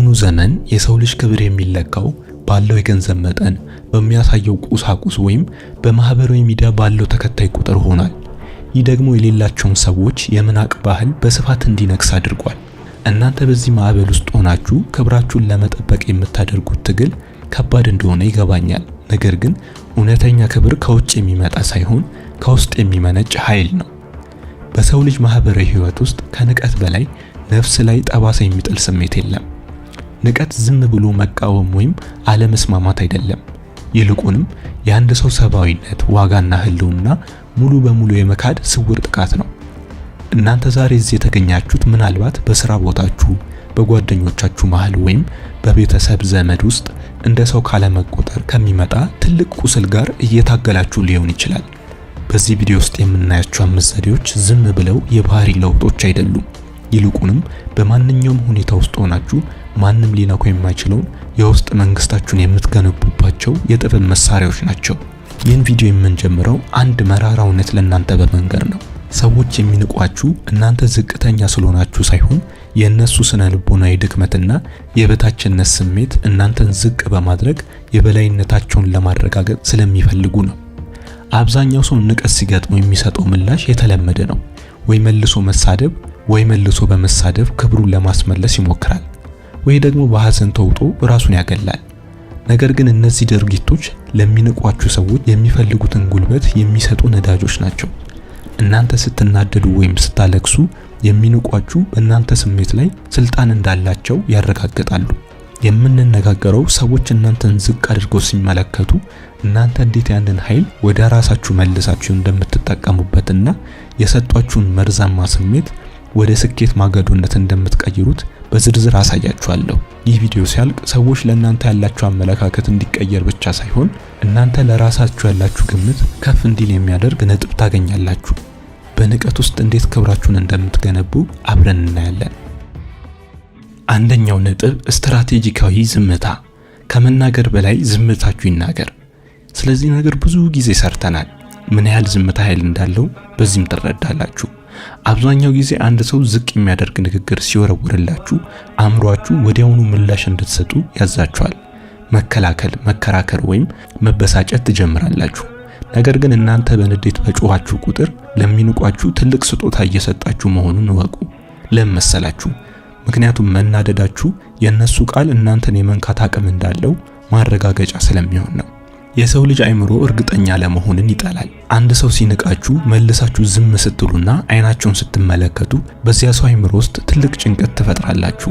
በአሁኑ ዘመን የሰው ልጅ ክብር የሚለካው ባለው የገንዘብ መጠን፣ በሚያሳየው ቁሳቁስ ወይም በማህበራዊ ሚዲያ ባለው ተከታይ ቁጥር ሆኗል። ይህ ደግሞ የሌላቸውን ሰዎች የመናቅ ባህል በስፋት እንዲነግስ አድርጓል። እናንተ በዚህ ማዕበል ውስጥ ሆናችሁ ክብራችሁን ለመጠበቅ የምታደርጉት ትግል ከባድ እንደሆነ ይገባኛል። ነገር ግን እውነተኛ ክብር ከውጭ የሚመጣ ሳይሆን ከውስጥ የሚመነጭ ኃይል ነው። በሰው ልጅ ማህበራዊ ህይወት ውስጥ ከንቀት በላይ ነፍስ ላይ ጠባሳ የሚጥል ስሜት የለም። ንቀት ዝም ብሎ መቃወም ወይም አለመስማማት አይደለም። ይልቁንም የአንድ ሰው ሰብአዊነት፣ ዋጋና ህልውና ሙሉ በሙሉ የመካድ ስውር ጥቃት ነው። እናንተ ዛሬ እዚህ የተገኛችሁት ምናልባት በስራ ቦታችሁ፣ በጓደኞቻችሁ መሃል ወይም በቤተሰብ ዘመድ ውስጥ እንደ ሰው ካለመቆጠር ከሚመጣ ትልቅ ቁስል ጋር እየታገላችሁ ሊሆን ይችላል። በዚህ ቪዲዮ ውስጥ የምናያቸው 5 ዘዴዎች ዝም ብለው የባህሪ ለውጦች አይደሉም። ይልቁንም በማንኛውም ሁኔታ ውስጥ ሆናችሁ ማንም ሊነኩ የማይችለውን የውስጥ መንግስታችሁን የምትገነቡባቸው የጥበብ መሳሪያዎች ናቸው። ይህን ቪዲዮ የምንጀምረው አንድ መራራ እውነት ለእናንተ በመንገር ነው። ሰዎች የሚንቋችሁ እናንተ ዝቅተኛ ስለሆናችሁ ሳይሆን የእነሱ ስነ ልቦናዊ ድክመትና የበታችነት ስሜት እናንተን ዝቅ በማድረግ የበላይነታቸውን ለማረጋገጥ ስለሚፈልጉ ነው። አብዛኛው ሰው ንቀት ሲገጥመው የሚሰጠው ምላሽ የተለመደ ነው። ወይ መልሶ መሳደብ፣ ወይ መልሶ በመሳደብ ክብሩን ለማስመለስ ይሞክራል፣ ወይ ደግሞ በሐዘን ተውጦ ራሱን ያገላል። ነገር ግን እነዚህ ድርጊቶች ለሚንቋችሁ ሰዎች የሚፈልጉትን ጉልበት የሚሰጡ ነዳጆች ናቸው። እናንተ ስትናደዱ ወይም ስታለቅሱ የሚንቋችሁ በእናንተ ስሜት ላይ ስልጣን እንዳላቸው ያረጋግጣሉ። የምንነጋገረው ሰዎች እናንተን ዝቅ አድርገው ሲመለከቱ እናንተ እንዴት ያንን ኃይል ወደ ራሳችሁ መልሳችሁ እንደምትጠቀሙበትና የሰጧችሁን መርዛማ ስሜት ወደ ስኬት ማገዶነት እንደምትቀይሩት በዝርዝር አሳያችኋለሁ። ይህ ቪዲዮ ሲያልቅ ሰዎች ለእናንተ ያላችሁ አመለካከት እንዲቀየር ብቻ ሳይሆን እናንተ ለራሳችሁ ያላችሁ ግምት ከፍ እንዲል የሚያደርግ ነጥብ ታገኛላችሁ። በንቀት ውስጥ እንዴት ክብራችሁን እንደምትገነቡ አብረን እናያለን። አንደኛው ነጥብ ስትራቴጂካዊ ዝምታ። ከመናገር በላይ ዝምታችሁ ይናገር። ስለዚህ ነገር ብዙ ጊዜ ሰርተናል። ምን ያህል ዝምታ ኃይል እንዳለው በዚህም ትረዳላችሁ። አብዛኛው ጊዜ አንድ ሰው ዝቅ የሚያደርግ ንግግር ሲወረውርላችሁ አእምሯችሁ ወዲያውኑ ምላሽ እንድትሰጡ ያዛችኋል። መከላከል፣ መከራከር ወይም መበሳጨት ትጀምራላችሁ። ነገር ግን እናንተ በንዴት በጮኻችሁ ቁጥር ለሚንቋችሁ ትልቅ ስጦታ እየሰጣችሁ መሆኑን እወቁ። ለምን መሰላችሁ? ምክንያቱም መናደዳችሁ የነሱ ቃል እናንተን የመንካት አቅም እንዳለው ማረጋገጫ ስለሚሆን ነው። የሰው ልጅ አእምሮ እርግጠኛ ለመሆንን ይጠላል። አንድ ሰው ሲንቃችሁ መልሳችሁ ዝም ስትሉና አይናቸውን ስትመለከቱ በዚያ ሰው አእምሮ ውስጥ ትልቅ ጭንቀት ትፈጥራላችሁ።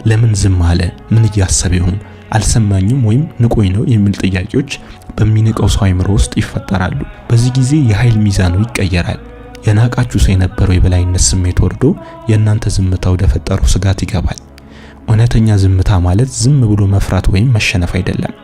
ለምን ዝም አለ? ምን እያሰበ ይሆን? አልሰማኝም ወይም ንቆኝ ነው የሚል ጥያቄዎች በሚንቀው ሰው አእምሮ ውስጥ ይፈጠራሉ። በዚህ ጊዜ የኃይል ሚዛኑ ይቀየራል። የናቃችሁ ሰው የነበረው የበላይነት ስሜት ወርዶ የእናንተ ዝምታ ወደ ፈጠረው ስጋት ይገባል። እውነተኛ ዝምታ ማለት ዝም ብሎ መፍራት ወይም መሸነፍ አይደለም።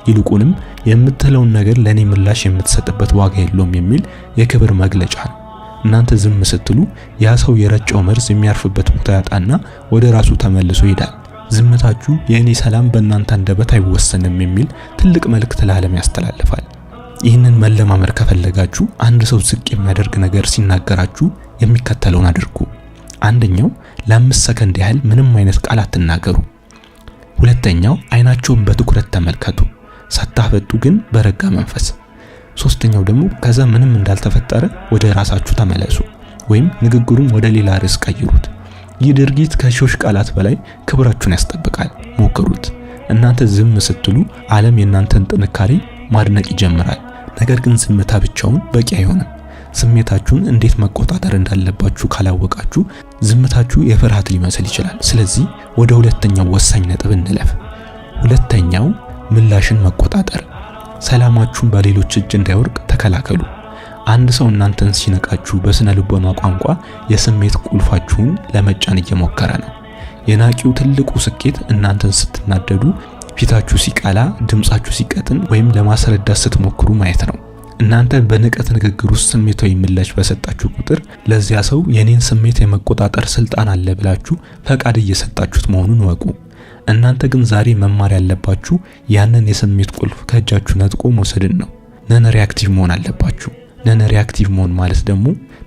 ይልቁንም የምትለውን ነገር ለኔ ምላሽ የምትሰጥበት ዋጋ የለውም የሚል የክብር መግለጫ ነው። እናንተ ዝም ስትሉ ያ ሰው የረጨው መርዝ የሚያርፍበት ቦታ ያጣና ወደ ራሱ ተመልሶ ይሄዳል። ዝምታችሁ የኔ ሰላም በእናንተ አንደበት አይወሰንም የሚል ትልቅ መልእክት ለዓለም ያስተላልፋል። ይህንን መለማመር ከፈለጋችሁ አንድ ሰው ዝቅ የሚያደርግ ነገር ሲናገራችሁ የሚከተለውን አድርጉ። አንደኛው ለ5 ሰከንድ ያህል ምንም አይነት ቃል አትናገሩ። ሁለተኛው አይናቸውን በትኩረት ተመልከቱ፣ ሳታፈጡ ግን በረጋ መንፈስ። ሶስተኛው ደግሞ ከዛ ምንም እንዳልተፈጠረ ወደ ራሳችሁ ተመለሱ ወይም ንግግሩን ወደ ሌላ ርዕስ ቀይሩት። ይህ ድርጊት ከሺዎች ቃላት በላይ ክብራችሁን ያስጠብቃል። ሞክሩት። እናንተ ዝም ስትሉ ዓለም የእናንተን ጥንካሬ ማድነቅ ይጀምራል። ነገር ግን ዝምታ ብቻውን በቂ አይሆንም። ስሜታችሁን እንዴት መቆጣጠር እንዳለባችሁ ካላወቃችሁ ዝምታችሁ የፍርሃት ሊመስል ይችላል። ስለዚህ ወደ ሁለተኛው ወሳኝ ነጥብ እንለፍ። ሁለተኛው ምላሽን መቆጣጠር። ሰላማችሁን በሌሎች እጅ እንዳይወርቅ ተከላከሉ። አንድ ሰው እናንተን ሲነቃችሁ በስነ ልቦና ቋንቋ የስሜት ቁልፋችሁን ለመጫን እየሞከረ ነው። የናቂው ትልቁ ስኬት እናንተን ስትናደዱ፣ ፊታችሁ ሲቀላ፣ ድምጻችሁ ሲቀጥን ወይም ለማስረዳት ስትሞክሩ ማየት ነው። እናንተ በንቀት ንግግር ውስጥ ስሜታዊ ምላሽ በሰጣችሁ ቁጥር ለዚያ ሰው የኔን ስሜት የመቆጣጠር ስልጣን አለ ብላችሁ ፈቃድ እየሰጣችሁት መሆኑን ወቁ። እናንተ ግን ዛሬ መማር ያለባችሁ ያንን የስሜት ቁልፍ ከእጃችሁ ነጥቆ መውሰድን ነው። ነን ሪአክቲቭ መሆን አለባችሁ። ነን ሪአክቲቭ መሆን ማለት ደግሞ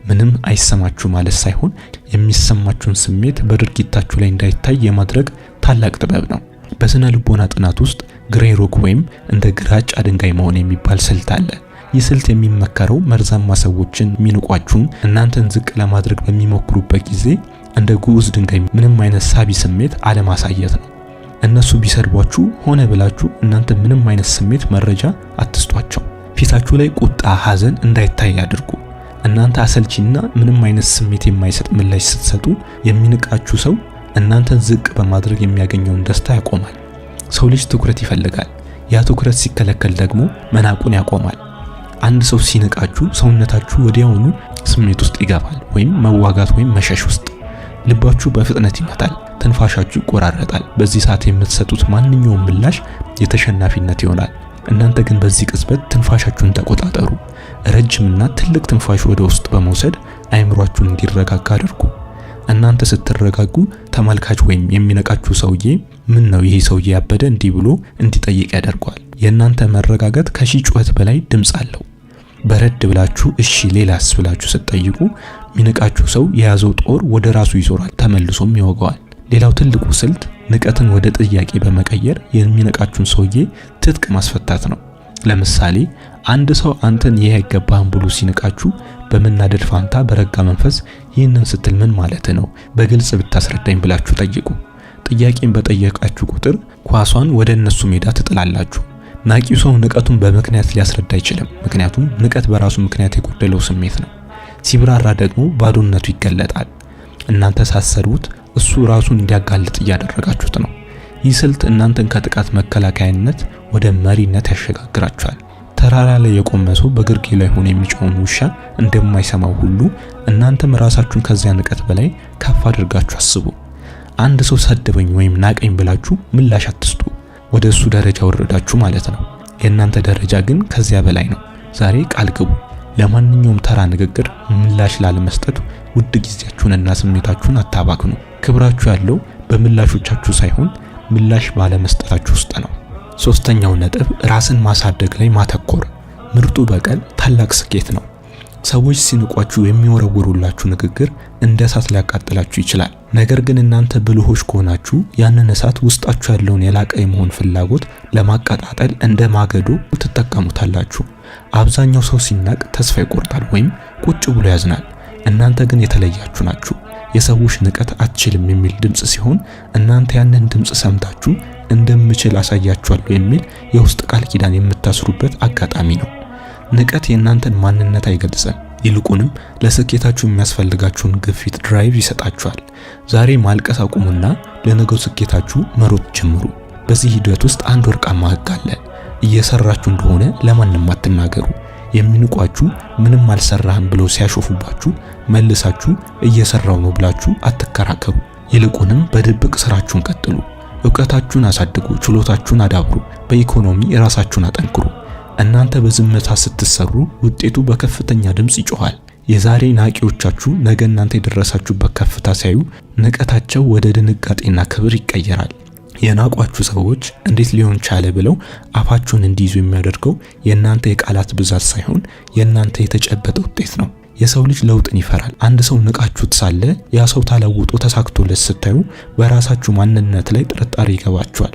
ምንም አይሰማችሁ ማለት ሳይሆን የሚሰማችሁን ስሜት በድርጊታችሁ ላይ እንዳይታይ የማድረግ ታላቅ ጥበብ ነው። በስነ ልቦና ጥናት ውስጥ ግሬ ሮክ ወይም እንደ ግራጫ ድንጋይ መሆን የሚባል ስልት አለ። ይህ ስልት የሚመከረው መርዛማ ሰዎችን የሚንቋችሁን እናንተን ዝቅ ለማድረግ በሚሞክሩበት ጊዜ እንደ ግዑዝ ድንጋይ ምንም አይነት ሳቢ ስሜት አለማሳየት ነው። እነሱ ቢሰድቧችሁ ሆነ ብላችሁ እናንተ ምንም አይነት ስሜት መረጃ አትስጧቸው። ፊታችሁ ላይ ቁጣ፣ ሐዘን እንዳይታይ አድርጉ። እናንተ አሰልቺና ምንም አይነት ስሜት የማይሰጥ ምላሽ ስትሰጡ የሚንቃችሁ ሰው እናንተን ዝቅ በማድረግ የሚያገኘውን ደስታ ያቆማል። ሰው ልጅ ትኩረት ይፈልጋል። ያ ትኩረት ሲከለከል ደግሞ መናቁን ያቆማል። አንድ ሰው ሲንቃችሁ ሰውነታችሁ ወዲያውኑ ስሜት ውስጥ ይገባል፣ ወይም መዋጋት ወይም መሸሽ ውስጥ። ልባችሁ በፍጥነት ይመታል፣ ትንፋሻችሁ ይቆራረጣል። በዚህ ሰዓት የምትሰጡት ማንኛውም ምላሽ የተሸናፊነት ይሆናል። እናንተ ግን በዚህ ቅጽበት ትንፋሻችሁን ተቆጣጠሩ። ረጅምና ትልቅ ትንፋሽ ወደ ውስጥ በመውሰድ አይምሯችሁን እንዲረጋጋ አድርጉ። እናንተ ስትረጋጉ ተመልካች ወይም የሚነቃችሁ ሰውዬ ምን ነው ይሄ ሰውዬ ያበደ እንዲህ ብሎ እንዲጠይቅ ያደርገዋል። የእናንተ መረጋጋት ከሺህ ጩኸት በላይ ድምፅ አለው። በረድ ብላችሁ እሺ ሌላስ ብላችሁ ስትጠይቁ የሚነቃችሁ ሰው የያዘው ጦር ወደ ራሱ ይዞራል፣ ተመልሶም ይወጋዋል። ሌላው ትልቁ ስልት ንቀትን ወደ ጥያቄ በመቀየር የሚነቃችሁን ሰውዬ ትጥቅ ማስፈታት ነው። ለምሳሌ አንድ ሰው አንተን ይሄ አይገባህም ብሎ ሲነቃችሁ በመናደድ ፋንታ በረጋ መንፈስ ይህንን ስትል ምን ማለት ነው? በግልጽ ብታስረዳኝ ብላችሁ ጠይቁ። ጥያቄን በጠየቃችሁ ቁጥር ኳሷን ወደ እነሱ ሜዳ ትጥላላችሁ። ናቂው ሰው ንቀቱን በምክንያት ሊያስረዳ አይችልም፣ ምክንያቱም ንቀት በራሱ ምክንያት የጎደለው ስሜት ነው። ሲብራራ ደግሞ ባዶነቱ ይገለጣል። እናንተ ሳሰሩት እሱ ራሱን እንዲያጋልጥ እያደረጋችሁት ነው። ይህ ስልት እናንተን ከጥቃት መከላከያነት ወደ መሪነት ያሸጋግራችኋል። ተራራ ላይ የቆመ ሰው በግርጌ ላይ ሆኖ የሚጮውን ውሻ እንደማይሰማው ሁሉ እናንተም ራሳችሁን ከዚያ ንቀት በላይ ከፍ አድርጋችሁ አስቡ። አንድ ሰው ሰደበኝ ወይም ናቀኝ ብላችሁ ምላሽ አትስጡ። ወደ እሱ ደረጃ ወረዳችሁ ማለት ነው። የእናንተ ደረጃ ግን ከዚያ በላይ ነው። ዛሬ ቃል ግቡ። ለማንኛውም ተራ ንግግር ምላሽ ላለመስጠት ውድ ጊዜያችሁንና ስሜታችሁን አታባክኑ። ክብራችሁ ያለው በምላሾቻችሁ ሳይሆን ምላሽ ባለመስጠታችሁ ውስጥ ነው። ሶስተኛው ነጥብ ራስን ማሳደግ ላይ ማተኮር። ምርጡ በቀል ታላቅ ስኬት ነው። ሰዎች ሲንቋችሁ የሚወረውሩላችሁ ንግግር እንደ እሳት ሊያቃጥላችሁ ይችላል። ነገር ግን እናንተ ብልሆች ከሆናችሁ ያንን እሳት ውስጣችሁ ያለውን የላቀ የመሆን ፍላጎት ለማቀጣጠል እንደ ማገዶ ትጠቀሙታላችሁ። አብዛኛው ሰው ሲናቅ ተስፋ ይቆርጣል ወይም ቁጭ ብሎ ያዝናል። እናንተ ግን የተለያችሁ ናችሁ። የሰዎች ንቀት አትችልም የሚል ድምጽ ሲሆን እናንተ ያንን ድምጽ ሰምታችሁ እንደምችል አሳያችኋለሁ የሚል የውስጥ ቃል ኪዳን የምታስሩበት አጋጣሚ ነው። ንቀት የእናንተን ማንነት አይገልጽም። ይልቁንም ለስኬታችሁ የሚያስፈልጋችሁን ግፊት ድራይቭ ይሰጣችኋል። ዛሬ ማልቀስ አቁሙና ለነገው ስኬታችሁ መሮጥ ጀምሩ። በዚህ ሂደት ውስጥ አንድ ወርቃማ ሕግ አለ። እየሰራችሁ እንደሆነ ለማንም አትናገሩ። የሚንቋችሁ ምንም አልሰራህም ብለው ሲያሾፉባችሁ መልሳችሁ እየሰራው ነው ብላችሁ አትከራከሩ። ይልቁንም በድብቅ ስራችሁን ቀጥሉ። ዕውቀታችሁን አሳድጉ፣ ችሎታችሁን አዳብሩ፣ በኢኮኖሚ ራሳችሁን አጠንክሩ። እናንተ በዝምታ ስትሰሩ ውጤቱ በከፍተኛ ድምጽ ይጮሃል። የዛሬ ናቂዎቻችሁ ነገ እናንተ የደረሳችሁበት ከፍታ ሲያዩ ንቀታቸው ወደ ድንጋጤና ክብር ይቀየራል። የናቋችሁ ሰዎች እንዴት ሊሆን ቻለ ብለው አፋቸውን እንዲይዙ የሚያደርገው የእናንተ የቃላት ብዛት ሳይሆን የእናንተ የተጨበጠ ውጤት ነው። የሰው ልጅ ለውጥን ይፈራል። አንድ ሰው ንቃችሁት ሳለ ያ ሰው ተለውጦ ተሳክቶለት ስታዩ በራሳችሁ ማንነት ላይ ጥርጣሬ ይገባችኋል።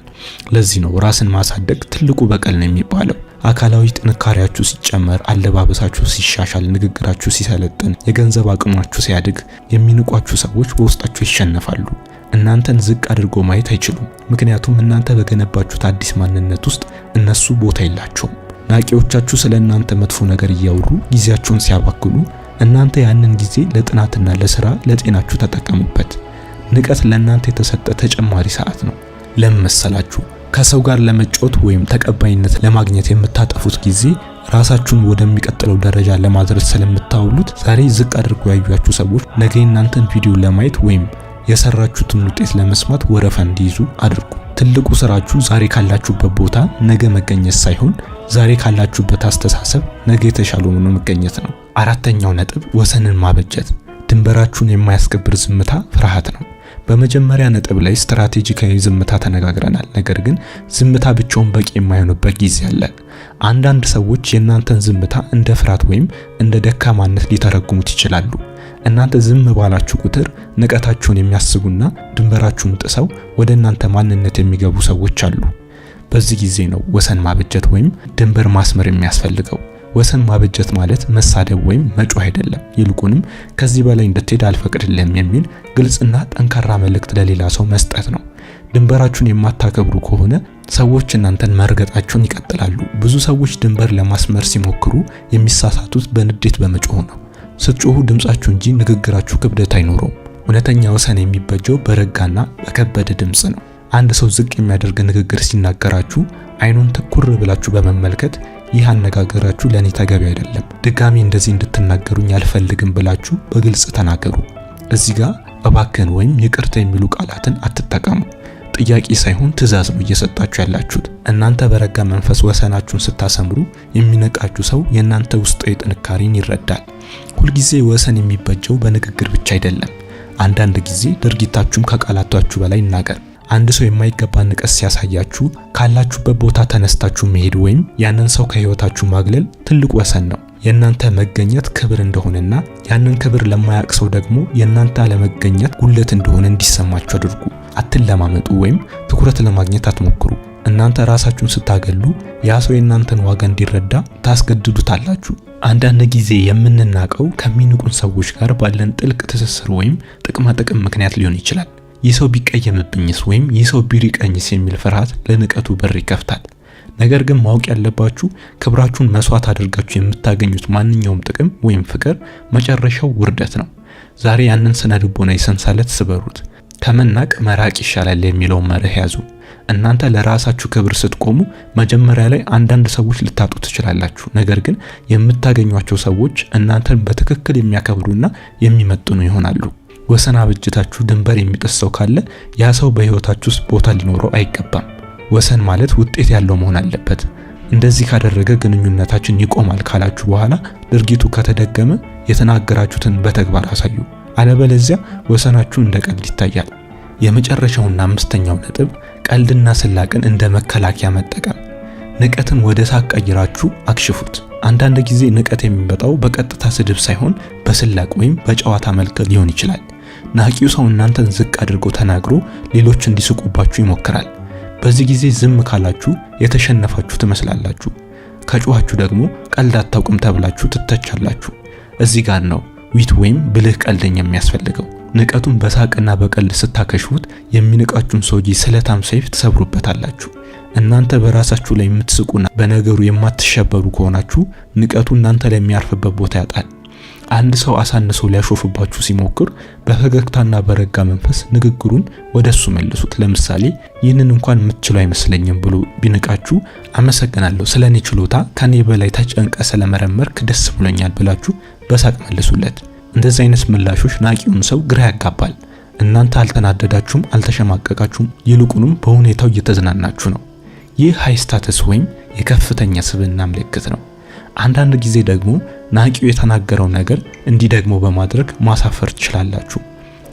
ለዚህ ነው ራስን ማሳደግ ትልቁ በቀል ነው የሚባለው። አካላዊ ጥንካሬያችሁ ሲጨመር፣ አለባበሳችሁ ሲሻሻል፣ ንግግራችሁ ሲሰለጥን፣ የገንዘብ አቅማችሁ ሲያድግ የሚንቋችሁ ሰዎች በውስጣችሁ ይሸነፋሉ። እናንተን ዝቅ አድርጎ ማየት አይችሉም። ምክንያቱም እናንተ በገነባችሁት አዲስ ማንነት ውስጥ እነሱ ቦታ የላቸውም። ናቂዎቻችሁ ስለ እናንተ መጥፎ ነገር እያወሩ ጊዜያቸውን ሲያባክኑ እናንተ ያንን ጊዜ ለጥናትና ለስራ ለጤናችሁ ተጠቀሙበት። ንቀት ለእናንተ የተሰጠ ተጨማሪ ሰዓት ነው። ለምን መሰላችሁ? ከሰው ጋር ለመጫወት ወይም ተቀባይነት ለማግኘት የምታጠፉት ጊዜ ራሳችሁን ወደሚቀጥለው ደረጃ ለማድረስ ስለምታውሉት ዛሬ ዝቅ አድርጎ ያዩአችሁ ሰዎች ነገ እናንተን ቪዲዮ ለማየት ወይም የሰራችሁትን ውጤት ለመስማት ወረፋ እንዲይዙ አድርጉ። ትልቁ ስራችሁ ዛሬ ካላችሁበት ቦታ ነገ መገኘት ሳይሆን ዛሬ ካላችሁበት አስተሳሰብ ነገ የተሻለ ሆኖ መገኘት ነው። አራተኛው ነጥብ ወሰንን ማበጀት። ድንበራችሁን የማያስከብር ዝምታ ፍርሃት ነው። በመጀመሪያ ነጥብ ላይ ስትራቴጂካዊ ዝምታ ተነጋግረናል። ነገር ግን ዝምታ ብቻውን በቂ የማይሆንበት ጊዜ አለ። አንዳንድ ሰዎች የእናንተን ዝምታ እንደ ፍርሃት ወይም እንደ ደካማነት ሊተረጉሙት ይችላሉ። እናንተ ዝም ባላችሁ ቁጥር ንቀታችሁን የሚያስቡና ድንበራችሁን ጥሰው ወደ እናንተ ማንነት የሚገቡ ሰዎች አሉ። በዚህ ጊዜ ነው ወሰን ማበጀት ወይም ድንበር ማስመር የሚያስፈልገው። ወሰን ማበጀት ማለት መሳደብ ወይም መጮህ አይደለም። ይልቁንም ከዚህ በላይ እንድትሄድ አልፈቅድልህም የሚል ግልጽና ጠንካራ መልእክት ለሌላ ሰው መስጠት ነው። ድንበራችሁን የማታከብሩ ከሆነ ሰዎች እናንተን መርገጣቸውን ይቀጥላሉ። ብዙ ሰዎች ድንበር ለማስመር ሲሞክሩ የሚሳሳቱት በንዴት በመጮህ ነው። ስትጮሁ ድምጻችሁ እንጂ ንግግራችሁ ክብደት አይኖረውም። እውነተኛ ወሰን የሚበጀው በረጋና በከበደ ድምጽ ነው። አንድ ሰው ዝቅ የሚያደርግ ንግግር ሲናገራችሁ አይኑን ትኩር ብላችሁ በመመልከት ይህ አነጋገራችሁ ለኔ ተገቢ አይደለም፣ ድጋሚ እንደዚህ እንድትናገሩኝ አልፈልግም ብላችሁ በግልጽ ተናገሩ። እዚህ ጋር እባክህን ወይም ይቅርታ የሚሉ ቃላትን አትጠቀሙ። ጥያቄ ሳይሆን ትዕዛዝ ነው እየሰጣችሁ ያላችሁት። እናንተ በረጋ መንፈስ ወሰናችሁን ስታሰምሩ የሚነቃችሁ ሰው የእናንተ ውስጣዊ ጥንካሬን ይረዳል። ሁልጊዜ ወሰን የሚበጀው በንግግር ብቻ አይደለም። አንዳንድ ጊዜ ድርጊታችሁም ከቃላታችሁ በላይ ይናገር። አንድ ሰው የማይገባ ንቀት ሲያሳያችሁ ካላችሁበት ቦታ ተነስታችሁ መሄድ ወይም ያንን ሰው ከህይወታችሁ ማግለል ትልቅ ወሰን ነው። የእናንተ መገኘት ክብር እንደሆነና ያንን ክብር ለማያውቅ ሰው ደግሞ የእናንተ አለመገኘት ጉለት እንደሆነ እንዲሰማችሁ አድርጉ። አትለማመጡ ወይም ትኩረት ለማግኘት አትሞክሩ። እናንተ ራሳችሁን ስታገሉ ያ ሰው የእናንተን ዋጋ እንዲረዳ ታስገድዱታላችሁ። አንዳንድ ጊዜ የምንናቀው ከሚንቁን ሰዎች ጋር ባለን ጥልቅ ትስስር ወይም ጥቅማ ጥቅም ምክንያት ሊሆን ይችላል። ይህ ሰው ቢቀየምብኝስ ወይም ይህ ሰው ቢርቀኝስ የሚል ፍርሃት ለንቀቱ በር ይከፍታል። ነገር ግን ማወቅ ያለባችሁ ክብራችሁን መስዋዕት አድርጋችሁ የምታገኙት ማንኛውም ጥቅም ወይም ፍቅር መጨረሻው ውርደት ነው። ዛሬ ያንን ስነ ልቦናዊ ሰንሰለት ስበሩት። ከመናቅ መራቅ ይሻላል የሚለውን መርህ ያዙ። እናንተ ለራሳችሁ ክብር ስትቆሙ መጀመሪያ ላይ አንዳንድ ሰዎች ልታጡ ትችላላችሁ። ነገር ግን የምታገኟቸው ሰዎች እናንተን በትክክል የሚያከብሩና የሚመጥኑ ይሆናሉ። ወሰን አበጅታችሁ ድንበር የሚጥስ ሰው ካለ ያ ሰው በህይወታችሁ ውስጥ ቦታ ሊኖረው አይገባም። ወሰን ማለት ውጤት ያለው መሆን አለበት። እንደዚህ ካደረገ ግንኙነታችን ይቆማል ካላችሁ በኋላ ድርጊቱ ከተደገመ የተናገራችሁትን በተግባር አሳዩ። አለበለዚያ ወሰናችሁ እንደ ቀልድ ይታያል። የመጨረሻውና አምስተኛው ነጥብ ቀልድና ስላቅን እንደ መከላከያ መጠቀም። ንቀትን ወደ ሳቅ ቀይራችሁ አክሽፉት። አንዳንድ ጊዜ ንቀት የሚመጣው በቀጥታ ስድብ ሳይሆን በስላቅ ወይም በጨዋታ መልክ ሊሆን ይችላል። ናቂው ሰው እናንተን ዝቅ አድርጎ ተናግሮ ሌሎች እንዲስቁባችሁ ይሞክራል። በዚህ ጊዜ ዝም ካላችሁ የተሸነፋችሁ ትመስላላችሁ። ከጮኻችሁ ደግሞ ቀልድ አታውቅም ተብላችሁ ትተቻላችሁ። እዚህ ጋር ነው ዊት ወይም ብልህ ቀልደኛ የሚያስፈልገው። ንቀቱን በሳቅና በቀልድ ስታከሽፉት የሚንቃችሁን ሰውዬ ስለታም ሰይፍ ትሰብሩበታላችሁ። እናንተ በራሳችሁ ላይ የምትስቁና በነገሩ የማትሸበሩ ከሆናችሁ ንቀቱ እናንተ ላይ የሚያርፍበት ቦታ ያጣል። አንድ ሰው አሳንሶ ሊያሾፍባችሁ ሲሞክር በፈገግታና በረጋ መንፈስ ንግግሩን ወደሱ መልሱት። ለምሳሌ ይህንን እንኳን የምትችሉ አይመስለኝም ብሎ ቢንቃችሁ አመሰግናለሁ፣ ስለኔ ችሎታ ከኔ በላይ ተጨንቀ ስለመረመርክ ደስ ብሎኛል ብላችሁ በሳቅ መልሱለት። እንደዚህ አይነት ምላሾች ናቂውን ሰው ግራ ያጋባል። እናንተ አልተናደዳችሁም፣ አልተሸማቀቃችሁም፣ ይልቁንም በሁኔታው እየተዝናናችሁ ነው። ይህ ሃይ ስታተስ ወይም የከፍተኛ ስብዕና ምልክት ነው። አንዳንድ ጊዜ ደግሞ ናቂው የተናገረው ነገር እንዲህ ደግሞ በማድረግ ማሳፈር ትችላላችሁ።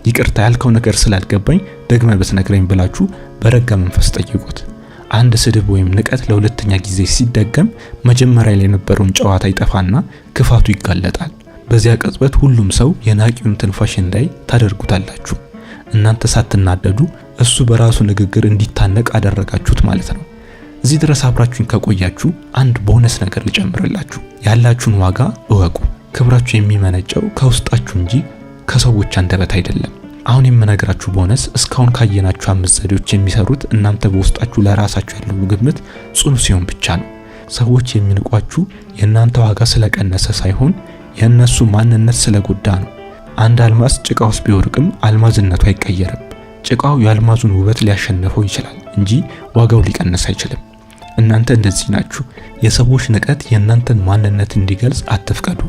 ይቅርታ ያልከው ነገር ስላልገባኝ ደግመህ ብትነግረኝ ብላችሁ በረጋ መንፈስ ጠይቁት። አንድ ስድብ ወይም ንቀት ለሁለተኛ ጊዜ ሲደገም መጀመሪያ ላይ የነበረውን ጨዋታ ይጠፋና ክፋቱ ይጋለጣል። በዚያ ቅጽበት ሁሉም ሰው የናቂውን ትንፋሽ እንዳይ ታደርጉታላችሁ። እናንተ ሳትናደዱ እሱ በራሱ ንግግር እንዲታነቅ አደረጋችሁት ማለት ነው። እዚህ ድረስ አብራችሁን ከቆያችሁ አንድ ቦነስ ነገር ልጨምርላችሁ። ያላችሁን ዋጋ እወቁ። ክብራችሁ የሚመነጨው ከውስጣችሁ እንጂ ከሰዎች አንደበት አይደለም። አሁን የምነግራችሁ ቦነስ እስካሁን ካየናችሁ 5 ዘዴዎች የሚሰሩት እናንተ በውስጣችሁ ለራሳችሁ ያለው ግምት ጽኑ ሲሆን ብቻ ነው። ሰዎች የሚንቋችሁ የእናንተ ዋጋ ስለቀነሰ ሳይሆን የእነሱ ማንነት ስለጎዳ ነው። አንድ አልማዝ ጭቃ ውስጥ ቢወርቅም አልማዝነቱ አይቀየርም። ጭቃው የአልማዙን ውበት ሊያሸንፈው ይችላል እንጂ ዋጋው ሊቀንስ አይችልም። እናንተ እንደዚህ ናችሁ። የሰዎች ንቀት የእናንተን ማንነት እንዲገልጽ አትፍቀዱ።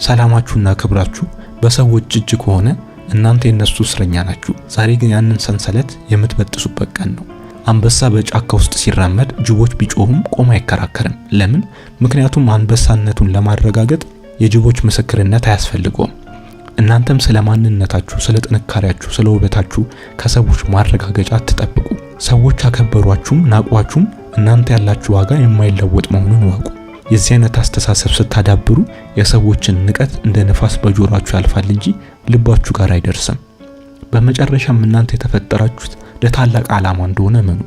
ሰላማችሁና ክብራችሁ በሰዎች እጅ ከሆነ እናንተ የነሱ እስረኛ ናችሁ። ዛሬ ግን ያንን ሰንሰለት የምትበጥሱበት ቀን ነው። አንበሳ በጫካ ውስጥ ሲራመድ ጅቦች ቢጮሁም ቆሞ አይከራከርም። ለምን? ምክንያቱም አንበሳነቱን ለማረጋገጥ የጅቦች ምስክርነት አያስፈልገውም። እናንተም ስለ ማንነታችሁ፣ ስለ ጥንካሬያችሁ፣ ስለ ውበታችሁ ከሰዎች ማረጋገጫ አትጠብቁ። ሰዎች አከበሯችሁም ናቋችሁም እናንተ ያላችሁ ዋጋ የማይለወጥ መሆኑን ወቁ። የዚህ አይነት አስተሳሰብ ስታዳብሩ የሰዎችን ንቀት እንደ ንፋስ በጆሮአችሁ ያልፋል እንጂ ልባችሁ ጋር አይደርስም። በመጨረሻም እናንተ የተፈጠራችሁት ለታላቅ ዓላማ እንደሆነ እመኑ።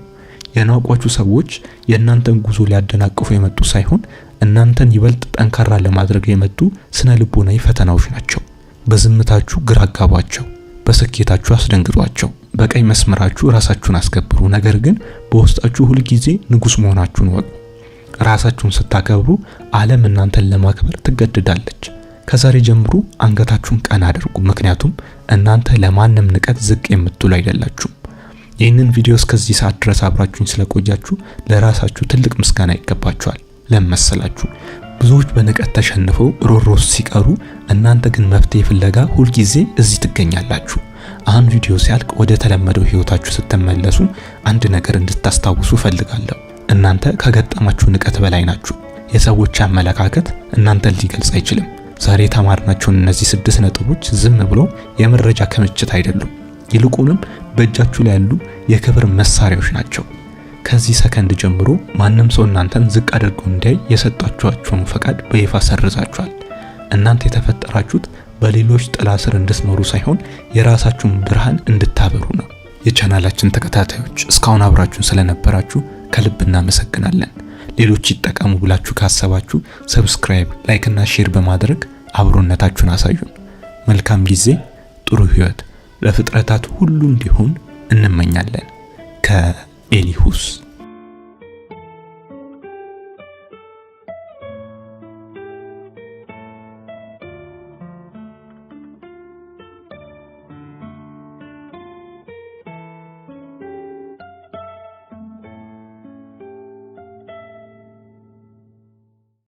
የናቋችሁ ሰዎች የእናንተን ጉዞ ሊያደናቅፉ የመጡ ሳይሆን እናንተን ይበልጥ ጠንካራ ለማድረግ የመጡ ስነ ልቦናዊ ፈተናዎች ናቸው። በዝምታችሁ ግራ አጋቧቸው፣ በስኬታችሁ አስደንግጧቸው። በቀይ መስመራችሁ ራሳችሁን አስከብሩ። ነገር ግን በውስጣችሁ ሁሉ ጊዜ ንጉስ መሆናችሁን ወቁ። ራሳችሁን ስታከብሩ ዓለም እናንተን ለማክበር ትገደዳለች። ከዛሬ ጀምሮ አንገታችሁን ቀና አድርጉ፣ ምክንያቱም እናንተ ለማንም ንቀት ዝቅ የምትሉ አይደላችሁም። ይህንን ቪዲዮ እስከዚህ ሰዓት ድረስ አብራችሁኝ ስለቆያችሁ ለራሳችሁ ትልቅ ምስጋና ይገባችኋል። ለመሰላችሁ ብዙዎች በንቀት ተሸንፈው ሮሮስ ሲቀሩ፣ እናንተ ግን መፍትሄ ፍለጋ ሁል ጊዜ እዚህ ትገኛላችሁ። አሁን ቪዲዮ ሲያልቅ ወደ ተለመደው ህይወታችሁ ስትመለሱ አንድ ነገር እንድታስታውሱ ፈልጋለሁ። እናንተ ከገጠማችሁ ንቀት በላይ ናችሁ። የሰዎች አመለካከት እናንተን ሊገልጽ አይችልም። ዛሬ የተማርናቸውን እነዚህ 6 ነጥቦች ዝም ብሎ የመረጃ ክምችት አይደሉም። ይልቁንም በእጃችሁ ላይ ያሉ የክብር መሳሪያዎች ናቸው። ከዚህ ሰከንድ ጀምሮ ማንም ሰው እናንተን ዝቅ አድርጎ እንዲያይ የሰጣችኋቸውን ፈቃድ በይፋ ሰርዛችኋል። እናንተ የተፈጠራችሁት በሌሎች ጥላ ስር እንድትኖሩ ሳይሆን የራሳችሁን ብርሃን እንድታበሩ ነው። የቻናላችን ተከታታዮች እስካሁን አብራችሁን ስለነበራችሁ ከልብ እናመሰግናለን። ሌሎች ይጠቀሙ ብላችሁ ካሰባችሁ ሰብስክራይብ፣ ላይክ እና ሼር በማድረግ አብሮነታችሁን አሳዩን። መልካም ጊዜ፣ ጥሩ ህይወት ለፍጥረታት ሁሉ እንዲሆን እንመኛለን። ከኤሊሁስ